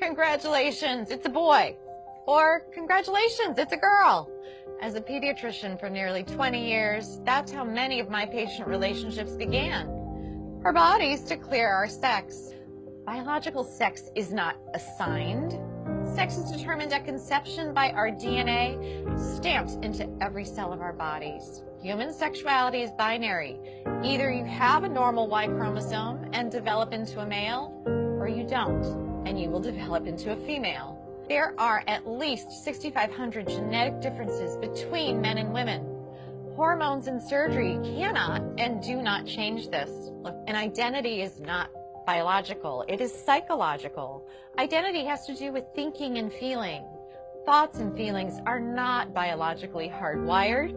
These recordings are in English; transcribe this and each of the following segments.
congratulations, it's a boy. Or congratulations, it's a girl. As a pediatrician for nearly 20 years, that's how many of my patient relationships began. Our bodies declare our sex. Biological sex is not assigned. Sex is determined at conception by our DNA, stamped into every cell of our bodies. Human sexuality is binary. Either you have a normal Y chromosome and develop into a male, or you don't, and you will develop into a female. There are at least 6,500 genetic differences between men and women. Hormones and surgery cannot and do not change this. Look, an identity is not biological, it is psychological. Identity has to do with thinking and feeling. Thoughts and feelings are not biologically hardwired.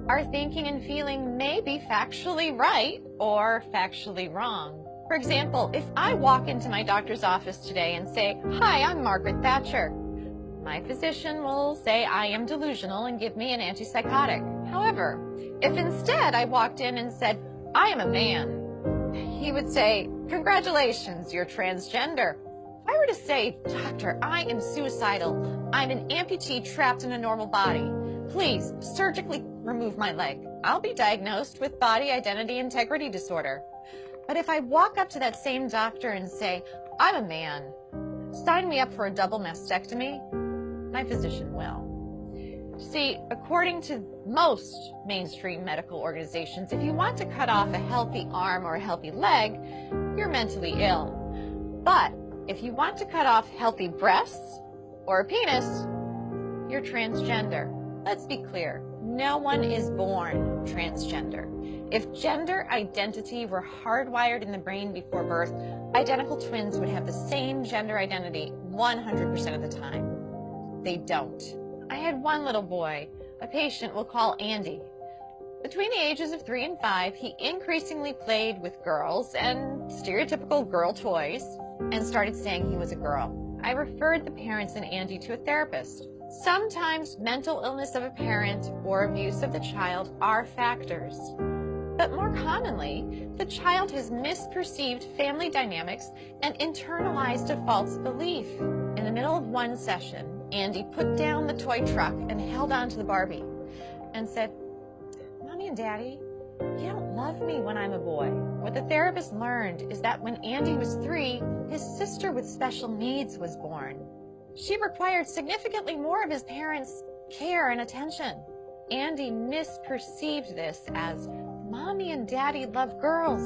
Our thinking and feeling may be factually right or factually wrong. For example, if I walk into my doctor's office today and say, "Hi, I'm Margaret Thatcher," my physician will say I am delusional and give me an antipsychotic. However, if instead I walked in and said, "I am a man," he would say, "Congratulations, you're transgender." If I were to say, "Doctor, I am suicidal. I'm an amputee trapped in a normal body. Please surgically remove my leg," I'll be diagnosed with body identity integrity disorder. But if I walk up to that same doctor and say, "I'm a man, sign me up for a double mastectomy," my physician will. See, according to most mainstream medical organizations, if you want to cut off a healthy arm or a healthy leg, you're mentally ill. But if you want to cut off healthy breasts or a penis, you're transgender. Let's be clear, no one is born transgender. If gender identity were hardwired in the brain before birth, identical twins would have the same gender identity 100% of the time. They don't. I had one little boy, a patient we'll call Andy. Between the ages of 3 and 5, he increasingly played with girls and stereotypical girl toys and started saying he was a girl. I referred the parents and Andy to a therapist. Sometimes mental illness of a parent or abuse of the child are factors. But more commonly, the child has misperceived family dynamics and internalized a false belief. In the middle of one session, Andy put down the toy truck and held on to the Barbie and said, "Mommy and Daddy, you don't love me when I'm a boy." What the therapist learned is that when Andy was 3, his sister with special needs was born. She required significantly more of his parents' care and attention. Andy misperceived this as, "Mommy and Daddy love girls.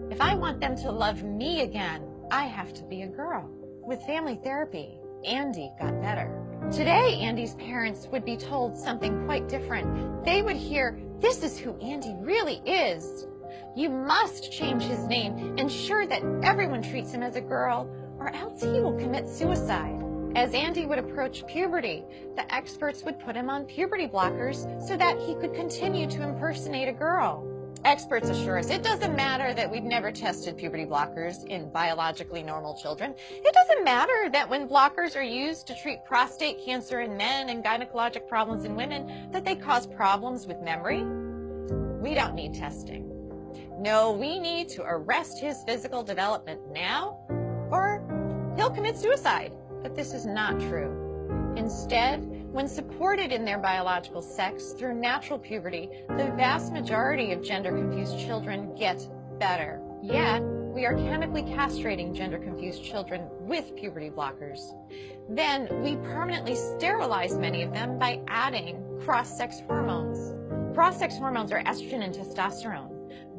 If I want them to love me again, I have to be a girl." With family therapy, Andy got better. Today, Andy's parents would be told something quite different. They would hear, "This is who Andy really is. You must change his name, ensure that everyone treats him as a girl, or else he will commit suicide." As Andy would approach puberty, the experts would put him on puberty blockers so that he could continue to impersonate a girl. Experts assure us it doesn't matter that we've never tested puberty blockers in biologically normal children. It doesn't matter that when blockers are used to treat prostate cancer in men and gynecologic problems in women, that they cause problems with memory. We don't need testing. No, we need to arrest his physical development now, or he'll commit suicide. But this is not true. Instead, when supported in their biological sex through natural puberty, the vast majority of gender-confused children get better. Yet, we are chemically castrating gender-confused children with puberty blockers. Then, we permanently sterilize many of them by adding cross-sex hormones. Cross-sex hormones are estrogen and testosterone.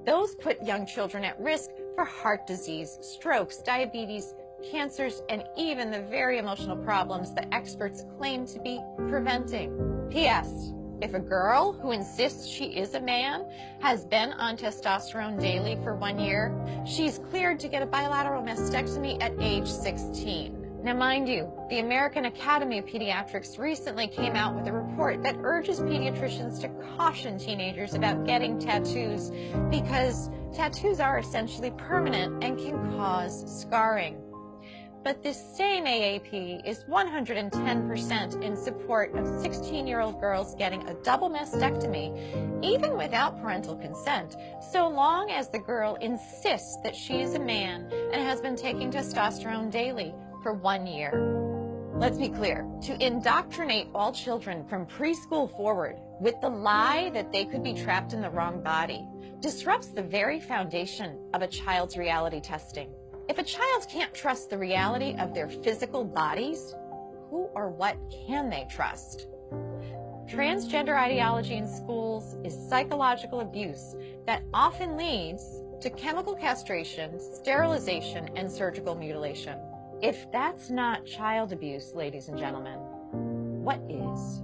Those put young children at risk for heart disease, strokes, diabetes, cancers, and even the very emotional problems the experts claim to be preventing. P.S. If a girl who insists she is a man has been on testosterone daily for 1 year, she's cleared to get a bilateral mastectomy at age 16. Now, mind you, the American Academy of Pediatrics recently came out with a report that urges pediatricians to caution teenagers about getting tattoos because tattoos are essentially permanent and can cause scarring. But this same AAP is 110% in support of 16-year-old girls getting a double mastectomy, even without parental consent, so long as the girl insists that she is a man and has been taking testosterone daily for 1 year. Let's be clear, to indoctrinate all children from preschool forward with the lie that they could be trapped in the wrong body disrupts the very foundation of a child's reality testing. If a child can't trust the reality of their physical bodies, who or what can they trust? Transgender ideology in schools is psychological abuse that often leads to chemical castration, sterilization, and surgical mutilation. If that's not child abuse, ladies and gentlemen, what is?